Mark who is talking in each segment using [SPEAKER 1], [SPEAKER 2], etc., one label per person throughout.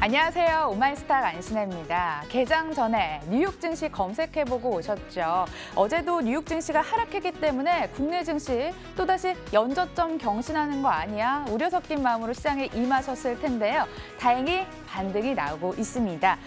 [SPEAKER 1] 안녕하세요. 오마이스탁 안신혜입니다. 개장 전에 뉴욕 증시 검색해보고 오셨죠. 어제도 뉴욕 증시가 하락했기 때문에 국내 증시 또다시 연저점 경신하는 거 아니야? 우려 섞인 마음으로 시장에 임하셨을 텐데요. 다행히 반등이 나오고 있습니다.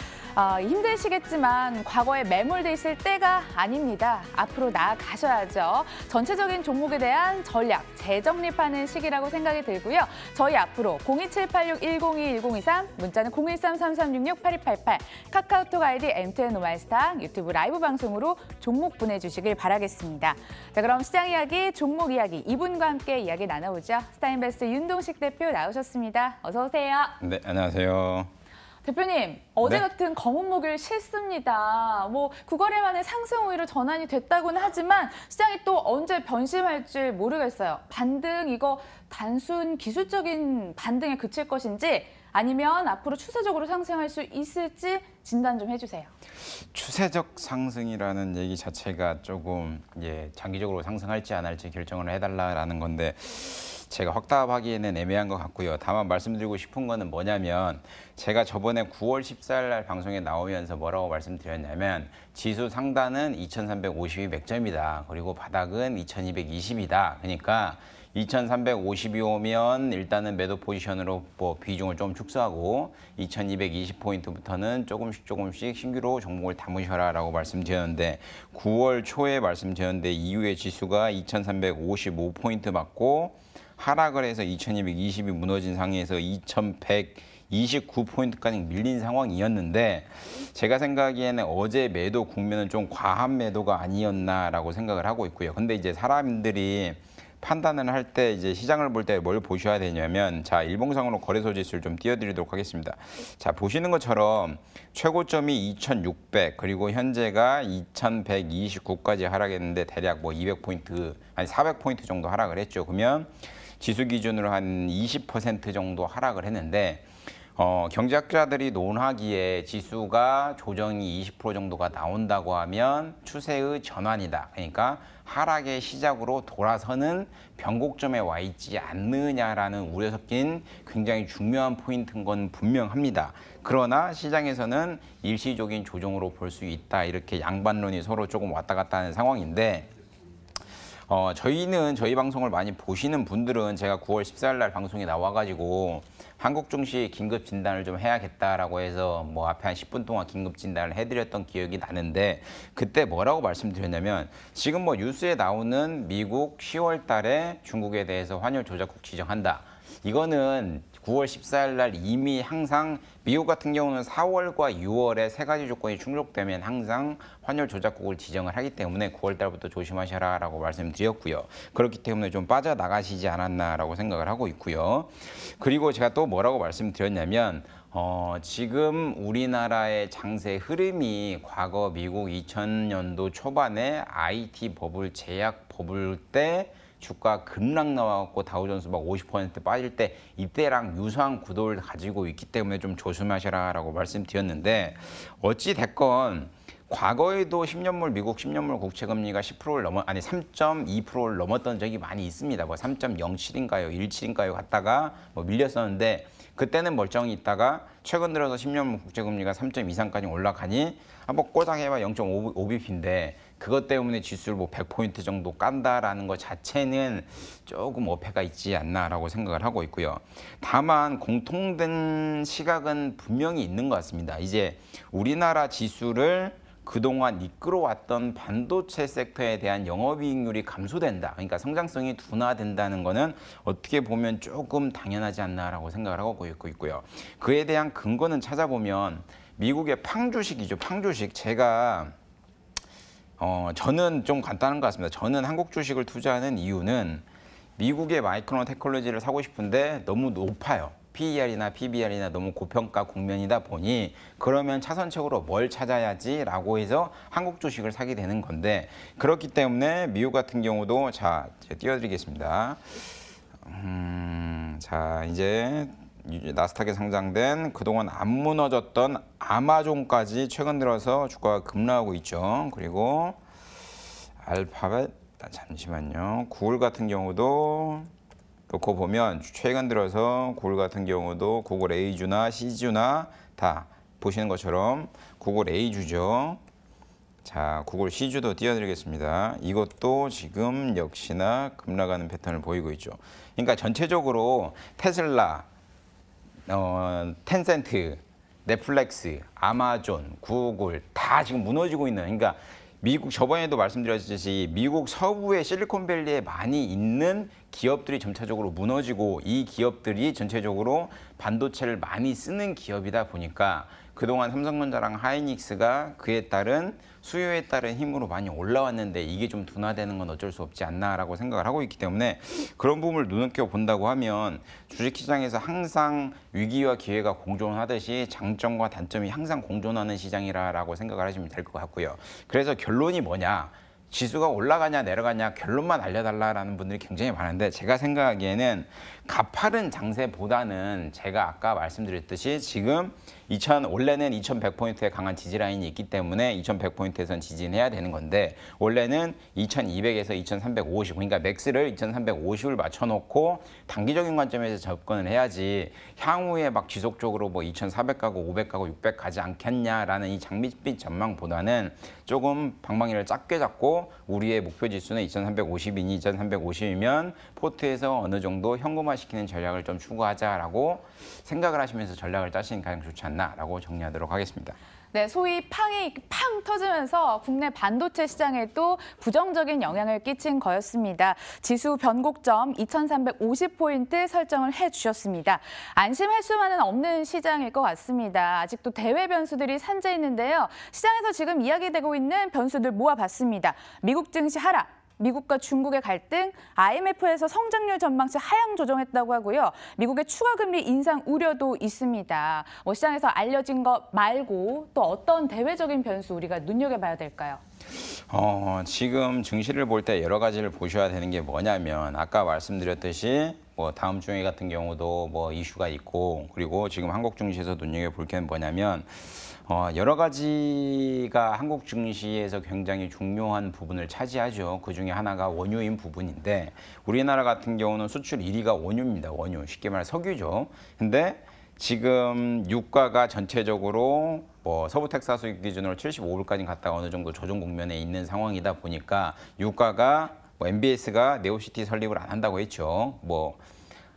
[SPEAKER 1] 힘드시겠지만 과거에 매몰돼 있을 때가 아닙니다. 앞으로 나아가셔야죠. 전체적인 종목에 대한 전략 재정립하는 시기라고 생각이 들고요. 저희 앞으로 02786-1021-1023, 문자는 013-3366-8288, 카카오톡 아이디 MTN 오마이스탁, 유튜브 라이브 방송으로 종목 보내주시길 바라겠습니다. 자, 그럼 시장 이야기, 종목 이야기 이분과 함께 이야기 나눠보죠. 스타인베스트 윤동식 대표 나오셨습니다. 어서 오세요.
[SPEAKER 2] 네, 안녕하세요.
[SPEAKER 1] 대표님, 어제
[SPEAKER 2] 네.
[SPEAKER 1] 같은 검은 목요일 싫습니다. 9거래 만에 상승 우위로 전환이 됐다고는 하지만 시장이 또 언제 변심할지 모르겠어요. 반등 이거 단순 기술적인 반등에 그칠 것인지 아니면 앞으로 추세적으로 상승할 수 있을지 진단 좀 해주세요.
[SPEAKER 2] 추세적 상승이라는 얘기 자체가 조금 장기적으로 상승할지 안 할지 결정을 해달라라는 건데 제가 확답하기에는 애매한 것 같고요. 다만 말씀드리고 싶은 거는 뭐냐면 제가 저번에 9월 14일 날 방송에 나오면서 뭐라고 말씀드렸냐면 지수 상단은 2350이 맥점이다. 그리고 바닥은 2220이다. 그러니까 2350이 오면 일단은 매도 포지션으로 비중을 좀 축소하고 2220포인트부터는 조금씩 신규로 종목을 담으셔라라고 말씀드렸는데 9월 초에 말씀드렸는데 이후에 지수가 2355포인트 맞고 하락을 해서 2220이 무너진 상황에서 2129포인트까지 밀린 상황이었는데 제가 생각하기에는 어제 매도 국면은 좀 과한 매도가 아니었나라고 생각을 하고 있고요. 근데 이제 사람들이 판단을 할 때 이제 시장을 볼 때 뭘 보셔야 되냐면 자, 일봉상으로 거래소 지수를 좀 띄워드리도록 하겠습니다. 자, 보시는 것처럼 최고점이 2600 그리고 현재가 2129까지 하락했는데 대략 200포인트 아니 400포인트 정도 하락을 했죠. 그러면 지수 기준으로 한 20% 정도 하락을 했는데 경제학자들이 논하기에 지수가 조정이 20% 정도가 나온다고 하면 추세의 전환이다. 그러니까 하락의 시작으로 돌아서는 변곡점에 와 있지 않느냐라는 우려 섞인 굉장히 중요한 포인트인 건 분명합니다. 그러나 시장에서는 일시적인 조정으로 볼 수 있다. 이렇게 양반론이 서로 조금 왔다 갔다 하는 상황인데 저희 방송을 많이 보시는 분들은 제가 9월 14일 날 방송에 나와가지고 한국 증시 긴급 진단을 좀 해야겠다라고 해서 앞에 한 10분 동안 긴급 진단을 해드렸던 기억이 나는데 그때 뭐라고 말씀드렸냐면 지금 뉴스에 나오는 미국 10월 달에 중국에 대해서 환율 조작국 지정한다. 이거는 9월 14일 날 이미 항상 미국 같은 경우는 4월과 6월에 세 가지 조건이 충족되면 항상 환율 조작국을 지정을 하기 때문에 9월 달부터 조심하셔라라고 말씀드렸고요. 그렇기 때문에 좀 빠져나가시지 않았나라고 생각을 하고 있고요. 그리고 제가 또 뭐라고 말씀드렸냐면 지금 우리나라의 장세 흐름이 과거 미국 2000년도 초반에 IT 버블 제약 버블 때 주가 급락 나와갖고 다우존스 막 50% 빠질 때 이때랑 유사한 구도를 가지고 있기 때문에 좀 조심하셔라라고 말씀드렸는데 어찌 됐건 과거에도 10년물 미국 10년물 국채 금리가 10%를 3.2%를 넘었던 적이 많이 있습니다. 3.07인가요, 17인가요 갔다가 밀렸었는데 그때는 멀쩡히 있다가 최근 들어서 10년물 국채 금리가 3.23까지 올라가니 한번 꼬장해봐 0.5bp인데 그것 때문에 지수를 100포인트 정도 깐다라는 것 자체는 조금 어폐가 있지 않나라고 생각을 하고 있고요. 다만 공통된 시각은 분명히 있는 것 같습니다. 이제 우리나라 지수를 그동안 이끌어왔던 반도체 섹터에 대한 영업이익률이 감소된다. 그러니까 성장성이 둔화된다는 거는 어떻게 보면 조금 당연하지 않나라고 생각을 하고 있고요. 그에 대한 근거는 찾아보면 미국의 팡주식이죠. 팡주식. 저는 좀 간단한 것 같습니다. 저는 한국 주식을 투자하는 이유는 미국의 마이크론 테크놀로지를 사고 싶은데 너무 높아요. PER이나 PBR이나 너무 고평가 국면이다 보니 그러면 차선책으로 뭘 찾아야지 라고 해서 한국 주식을 사게 되는 건데 그렇기 때문에 미국 같은 경우도 제가 띄워드리겠습니다. 자, 이제 나스닥에 상장된 그동안 안 무너졌던 아마존까지 최근 들어서 주가가 급락하고 있죠. 그리고 알파벳, 잠시만요. 구글 같은 경우도 놓고 보면 최근 들어서 구글 같은 경우도 구글 A주나 C주나 좋다. 보시는 것처럼 구글 A주죠. 자, 구글 C주도 띄워드리겠습니다. 이것도 지금 역시나 급락하는 패턴을 보이고 있죠. 그러니까 전체적으로 테슬라, 텐센트, 넷플릭스, 아마존, 구글 다 지금 무너지고 있는, 그러니까 미국, 저번에도 말씀드렸듯이 미국 서부의 실리콘밸리에 많이 있는 기업들이 전체적으로 무너지고, 이 기업들이 전체적으로 반도체를 많이 쓰는 기업이다 보니까 그동안 삼성전자랑 하이닉스가 그에 따른 수요에 따른 힘으로 많이 올라왔는데 이게 좀 둔화되는 건 어쩔 수 없지 않나라고 생각을 하고 있기 때문에, 그런 부분을 눈여겨본다고 하면 주식시장에서 항상 위기와 기회가 공존하듯이 장점과 단점이 항상 공존하는 시장이라고 생각을 하시면 될 것 같고요. 그래서 결론이 뭐냐? 지수가 올라가냐 내려가냐 결론만 알려달라는 분들이 굉장히 많은데, 제가 생각하기에는 가파른 장세보다는 제가 아까 말씀드렸듯이 지금 원래는 2100포인트의 강한 지지라인이 있기 때문에 2100포인트에선 지지해야 되는 건데, 원래는 2200에서 2350, 그러니까 맥스를 2350을 맞춰놓고 단기적인 관점에서 접근을 해야지 향후에 막 지속적으로 뭐 2400 가고 500 가고 600 가지 않겠냐라는 이 장밋빛 전망보다는 조금 방망이를 작게 잡고 우리의 목표 지수는 2350이니 2350이면 포트에서 어느 정도 현금화시키는 전략을 좀 추구하자라고 생각을 하시면서 전략을 짜시는 게 가장 좋지 않나라고 정리하도록 하겠습니다.
[SPEAKER 1] 네, 소위 팡이 팡 터지면서 국내 반도체 시장에도 부정적인 영향을 끼친 거였습니다. 지수 변곡점 2350포인트 설정을 해주셨습니다. 안심할 수만은 없는 시장일 것 같습니다. 아직도 대외 변수들이 산재 있는데요. 시장에서 지금 이야기되고 있는 변수들 모아봤습니다. 미국 증시 하락, 미국과 중국의 갈등, IMF에서 성장률 전망치 하향 조정했다고 하고요. 미국의 추가 금리 인상 우려도 있습니다. 시장에서 알려진 것 말고 또 어떤 대외적인 변수 우리가 눈여겨봐야 될까요?
[SPEAKER 2] 지금 증시를 볼 때 여러 가지를 보셔야 되는 게 뭐냐면, 아까 말씀드렸듯이 뭐 다음 주에 같은 경우도 뭐 이슈가 있고, 그리고 지금 한국 증시에서 눈여겨볼 게 뭐냐면, 여러 가지가 한국 증시에서 굉장히 중요한 부분을 차지하죠. 그 중에 하나가 원유인 부분인데, 우리나라 같은 경우는 수출 1위가 원유입니다. 원유, 쉽게 말해 석유죠. 근데 지금 유가가 전체적으로 뭐 서부 텍사스 기준으로 75불까지 갔다가 어느 정도 조정 국면에 있는 상황이다 보니까, 유가가 뭐 MBS가 네오시티 설립을 안 한다고 했죠. 뭐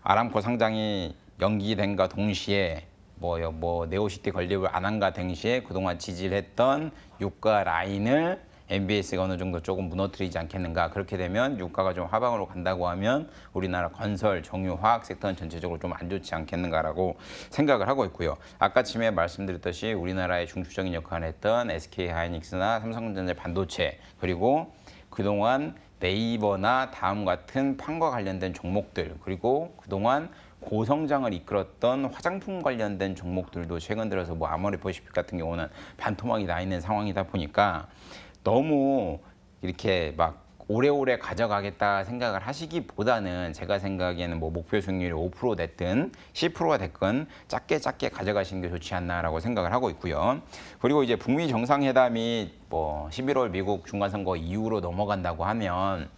[SPEAKER 2] 아람코 상장이 연기된과 동시에 뭐 네오시티 건립을 안 한가 동시에 그동안 지지를 했던 유가 라인을 MBS가 어느 정도 조금 무너뜨리지 않겠는가. 그렇게 되면 유가가 좀 하방으로 간다고 하면 우리나라 건설, 정유, 화학 섹터는 전체적으로 좀 안 좋지 않겠는가라고 생각을 하고 있고요. 아까 쯤에 말씀드렸듯이 우리나라의 중추적인 역할을 했던 SK하이닉스나 삼성전자 반도체, 그리고 그동안 네이버나 다음 같은 팡과 관련된 종목들, 그리고 그동안 고성장을 이끌었던 화장품 관련된 종목들도 최근 들어서 뭐 아모레퍼시픽 같은 경우는 반토막이 나 있는 상황이다 보니까 너무 이렇게 막 오래오래 가져가겠다 생각을 하시기보다는, 제가 생각에는 뭐 목표 수익률이 5% 됐든 10%가 됐건 작게 가져가시는 게 좋지 않나라고 생각을 하고 있고요. 그리고 이제 북미 정상회담이 뭐 11월 미국 중간선거 이후로 넘어간다고 하면,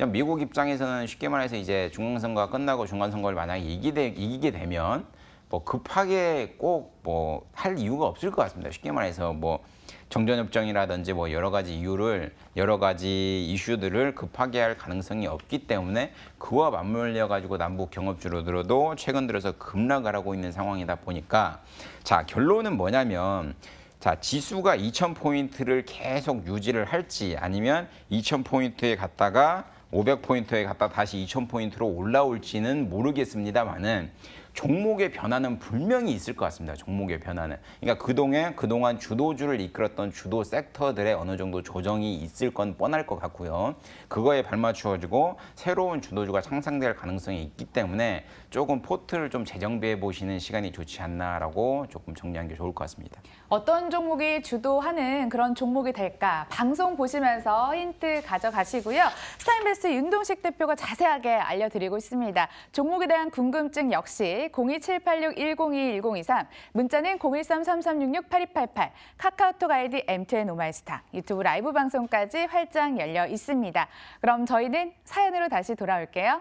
[SPEAKER 2] 미국 입장에서는 쉽게 말해서 이제 중간선거가 끝나고 중간선거를 만약에 이기게 되면 뭐 급하게 꼭 뭐 할 이유가 없을 것 같습니다. 쉽게 말해서 뭐 정전협정이라든지 뭐 여러 가지 이슈들을 급하게 할 가능성이 없기 때문에, 그와 맞물려 가지고 남북 경협주로들어도 최근 들어서 급락을 하고 있는 상황이다 보니까, 자, 결론은 뭐냐면, 자, 지수가 2000포인트를 계속 유지를 할지 아니면 2000포인트에 갔다가 500포인트에 갔다 다시 2000포인트로 올라올지는 모르겠습니다만은 종목의 변화는 분명히 있을 것 같습니다. 종목의 변화는. 그러니까 그동안 주도주를 이끌었던 주도 섹터들의 어느 정도 조정이 있을 건 뻔할 것 같고요. 그거에 발맞추어지고 새로운 주도주가 창상될 가능성이 있기 때문에 조금 포트를 좀 재정비해 보시는 시간이 좋지 않나라고 조금 정리한 게 좋을 것 같습니다.
[SPEAKER 1] 어떤 종목이 주도하는 그런 종목이 될까? 방송 보시면서 힌트 가져가시고요. 스타인베스트 윤동식 대표가 자세하게 알려드리고 있습니다. 종목에 대한 궁금증 역시 02786-1021-023, 문자는 013-3366-8288, 카카오톡 아이디 M2N 오마이스타, 유튜브 라이브 방송까지 활짝 열려 있습니다. 그럼 저희는 사연으로 다시 돌아올게요.